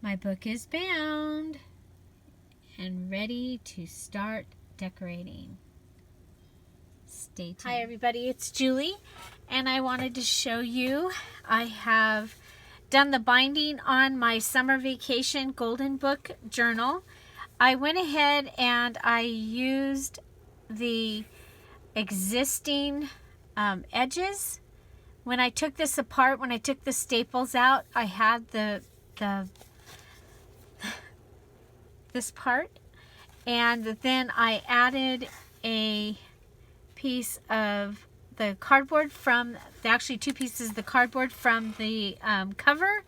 My book is bound and ready to start decorating. Stay tuned. Hi everybody, it's Julie, and I wanted to show you I have done the binding on my summer vacation golden book journal. I went ahead and I used the existing edges. When I took this apart, when I took the staples out, I had this part, and then I added a piece of the cardboard from, actually two pieces of the cardboard from the cover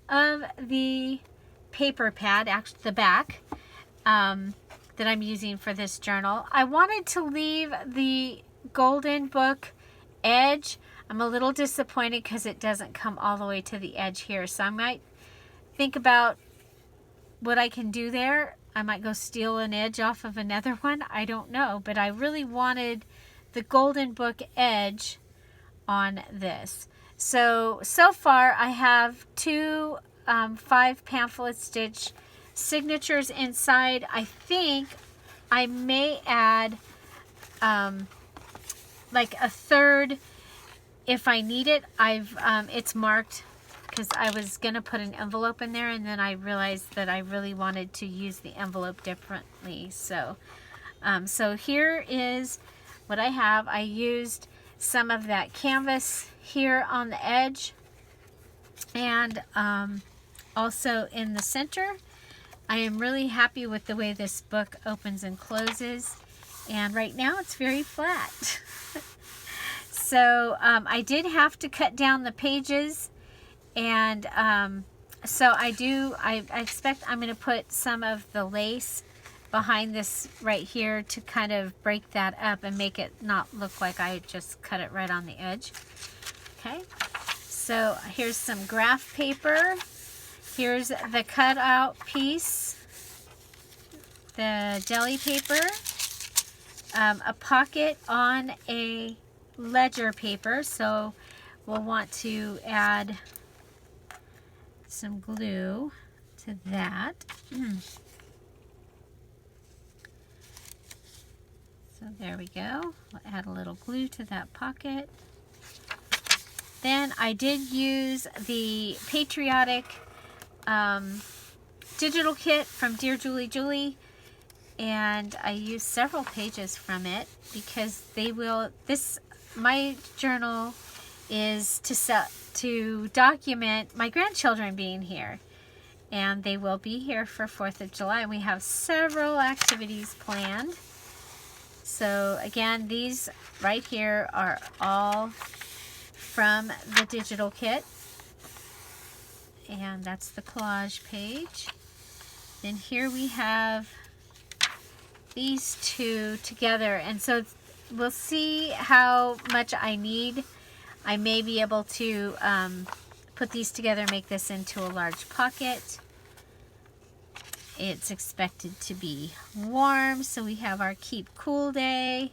of the paper pad, actually the back, that I'm using for this journal. I wanted to leave the golden book edge. I'm a little disappointed because it doesn't come all the way to the edge here, so I might think about what I can do there. I might go steal an edge off of another one. I don't know, but I really wanted the golden book edge on this. So far I have two 5 pamphlet stitch signatures inside. I think I may add like a third if I need it. It's marked because I was gonna put an envelope in there, and then I realized that I really wanted to use the envelope differently. So here is what I have. I used some of that canvas here on the edge, and also in the center. I am really happy with the way this book opens and closes, and right now it's very flat. So I did have to cut down the pages, and so I expect I'm going to put some of the lace behind this right here to kind of break that up and make it not look like I just cut it right on the edge. Okay, so here's some graph paper. Here's the cutout piece, the deli paper, a pocket on a ledger paper, so we'll want to add some glue to that. So there we go. We'll add a little glue to that pocket. Then I did use the patriotic digital kit from Dear Julie Julie, and I used several pages from it because my journal is to document my grandchildren being here, and they will be here for 4th of July. We have several activities planned. So again, these right here are all from the digital kit, and that's the collage page. Then here we have these two together, and so we'll see how much I need. I may be able to put these together and make this into a large pocket. It's expected to be warm, so we have our Keep Cool Day.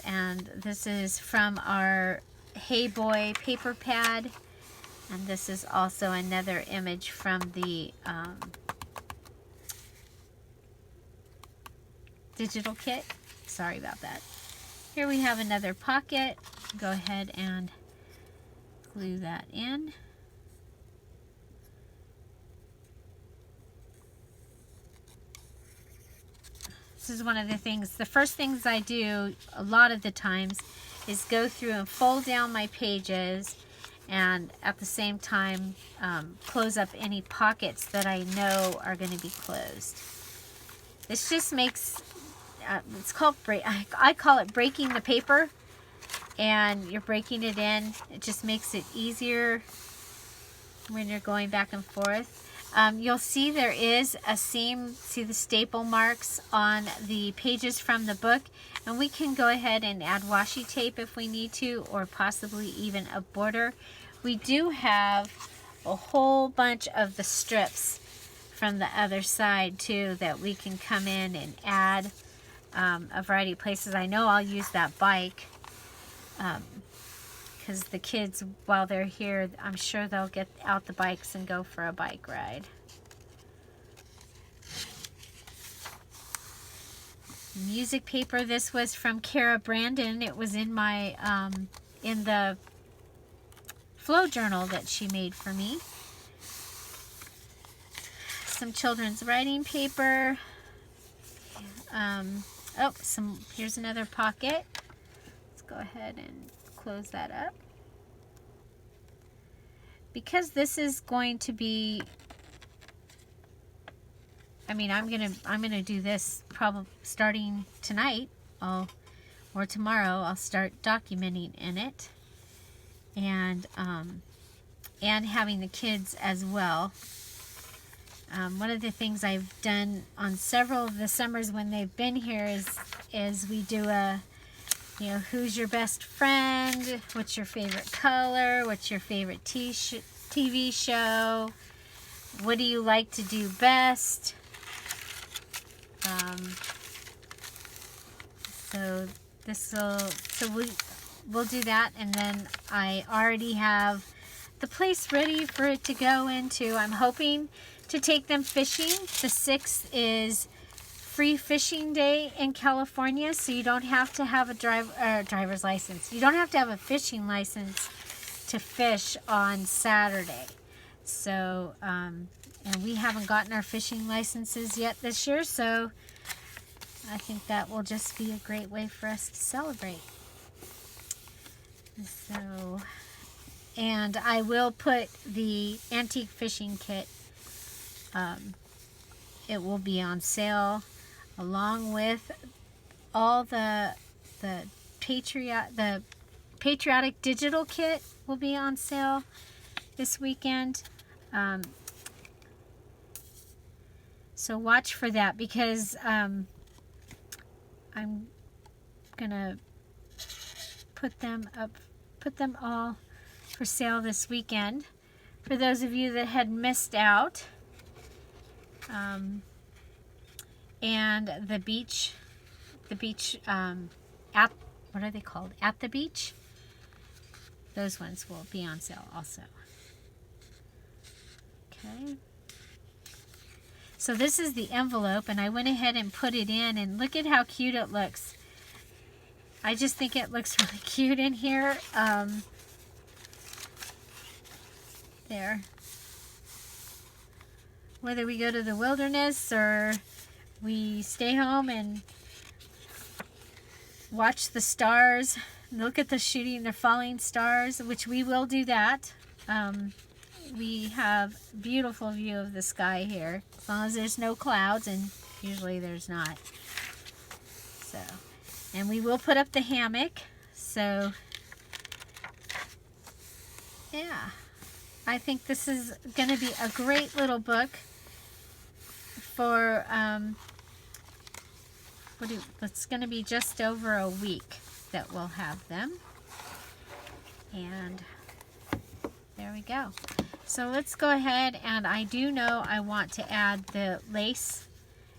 And this is from our Hey Boy paper pad. And this is also another image from the digital kit. Sorry about that. Here we have another pocket. Go ahead and glue that in. This is one of the things, the first things I do a lot of the times is go through and fold down my pages, and at the same time close up any pockets that I know are going to be closed. This just makes, it's called, I call it breaking the paper, and you're breaking it in. It just makes it easier when you're going back and forth. You'll see there is a seam, see the staple marks on the pages from the book, and we can go ahead and add washi tape if we need to, or possibly even a border. We do have a whole bunch of the strips from the other side too that we can come in and add a variety of places. I know I'll use that bike because the kids, while they're here, I'm sure they'll get out the bikes and go for a bike ride. Music paper. This was from Kara Brandon. It was in my in the flow journal that she made for me. Some children's writing paper. Here's another pocket. Let's go ahead and close that up. Because this is going to be, I mean, I'm gonna do this probably starting tonight, or tomorrow. I'll start documenting in it, and having the kids as well. One of the things I've done on several of the summers when they've been here is we do a, who's your best friend? What's your favorite color? What's your favorite TV show? What do you like to do best? We'll do that, and then I already have the place ready for it to go into. I'm hoping to take them fishing. The 6th is free fishing day in California, so you don't have to have a driver's license. You don't have to have a fishing license to fish on Saturday. So, and we haven't gotten our fishing licenses yet this year, so I think that will just be a great way for us to celebrate. So, and I will put the antique fishing kit, it will be on sale along with all the patriotic digital kit will be on sale this weekend. So watch for that, because I'm gonna put them all for sale this weekend for those of you that had missed out. And the beach what are they called? At the beach. Those ones will be on sale also. Okay. So this is the envelope, and I went ahead and put it in, and look at how cute it looks. I just think it looks really cute in here. There. Whether we go to the wilderness or we stay home and watch the stars, look at the falling stars, which we will do that. We have a beautiful view of the sky here, as long as there's no clouds, and usually there's not. So, and we will put up the hammock. So, yeah, I think this is going to be a great little book for, it's going to be just over a week that we'll have them. And there we go. So let's go ahead, and I do know I want to add the lace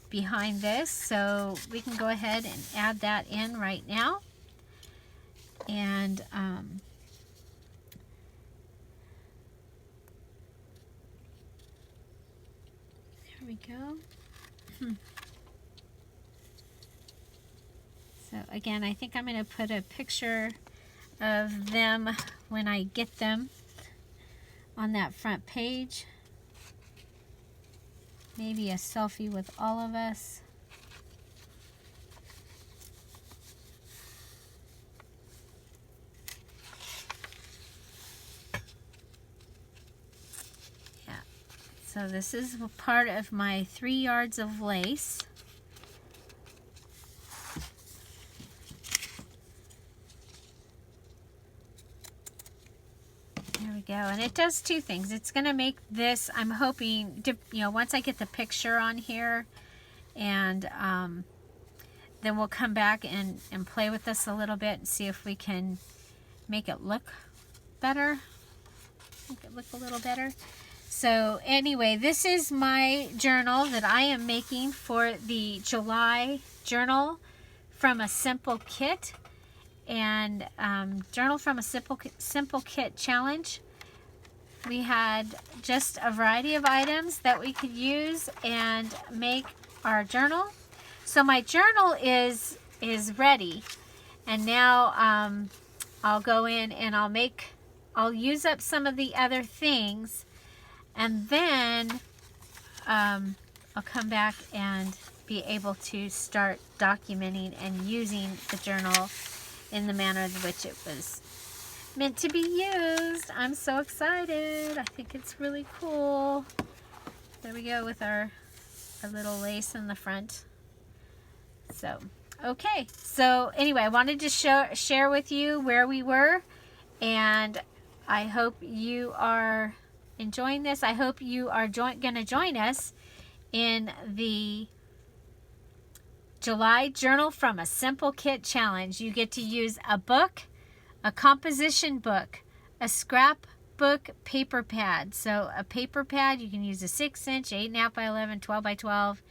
behind this, so we can go ahead and add that in right now. And there we go. So again, I think I'm going to put a picture of them when I get them on that front page. Maybe a selfie with all of us. Yeah. So this is part of my 3 yards of lace. Go, and it does 2 things. It's going to make this, I'm hoping, once I get the picture on here, and then we'll come back and play with this a little bit and see if we can make it look better, make it look a little better. So anyway, this is my journal that I am making for the July journal from a simple kit. and Journal from a Simple Kit Challenge. We had just a variety of items that we could use and make our journal. So my journal is ready, and now I'll go in and I'll use up some of the other things, and then I'll come back and be able to start documenting and using the journal in the manner in which it was meant to be used. I'm so excited. I think it's really cool. There we go with our little lace in the front. So, okay. So anyway, I wanted to share with you where we were, and I hope you are enjoying this. I hope you are going to join us in the July Journal from a Simple Kit Challenge. You get to use a book, a composition book, a scrapbook paper pad. So a paper pad, you can use a 6-inch, 8.5 by 11, 12 by 12,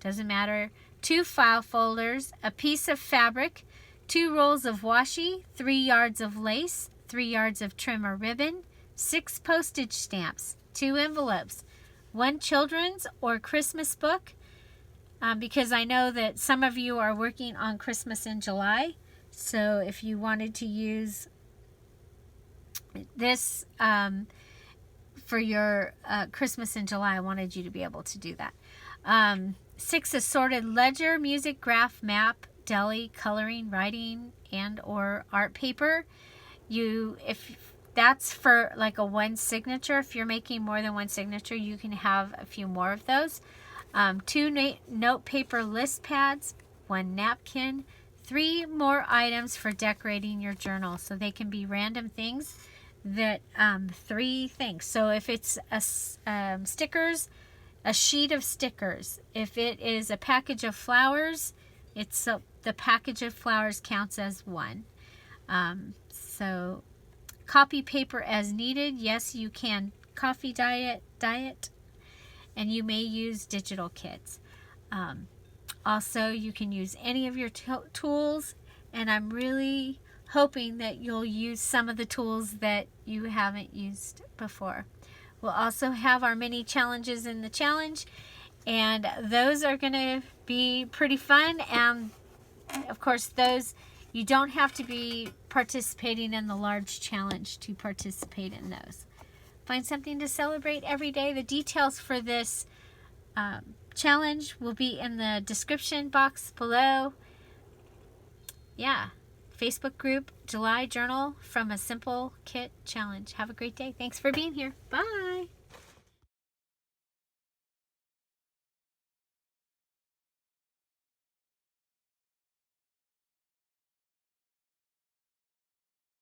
doesn't matter. 2 file folders, a piece of fabric, 2 rolls of washi, 3 yards of lace, 3 yards of trim or ribbon, 6 postage stamps, 2 envelopes, 1 children's or Christmas book, because I know that some of you are working on Christmas in July. So if you wanted to use this for your Christmas in July, I wanted you to be able to do that. 6 assorted ledger, music, graph, map, deli, coloring, writing, and or art paper. If that's for like a 1 signature, if you're making more than 1 signature, you can have a few more of those. 2 note paper list pads, 1 napkin, 3 more items for decorating your journal. So they can be random things that 3 things. So if it's stickers, a sheet of stickers. If it is a package of flowers, the package of flowers counts as 1. So copy paper as needed. Yes, you can copy diet, and you may use digital kits. Also, you can use any of your tools, and I'm really hoping that you'll use some of the tools that you haven't used before. We'll also have our mini challenges in the challenge, and those are going to be pretty fun. And of course, those you don't have to be participating in the large challenge to participate in those. Find something to celebrate every day. The details for this challenge will be in the description box below. Yeah, Facebook group, July Journal from a Simple Kit Challenge. Have a great day. Thanks for being here. Bye.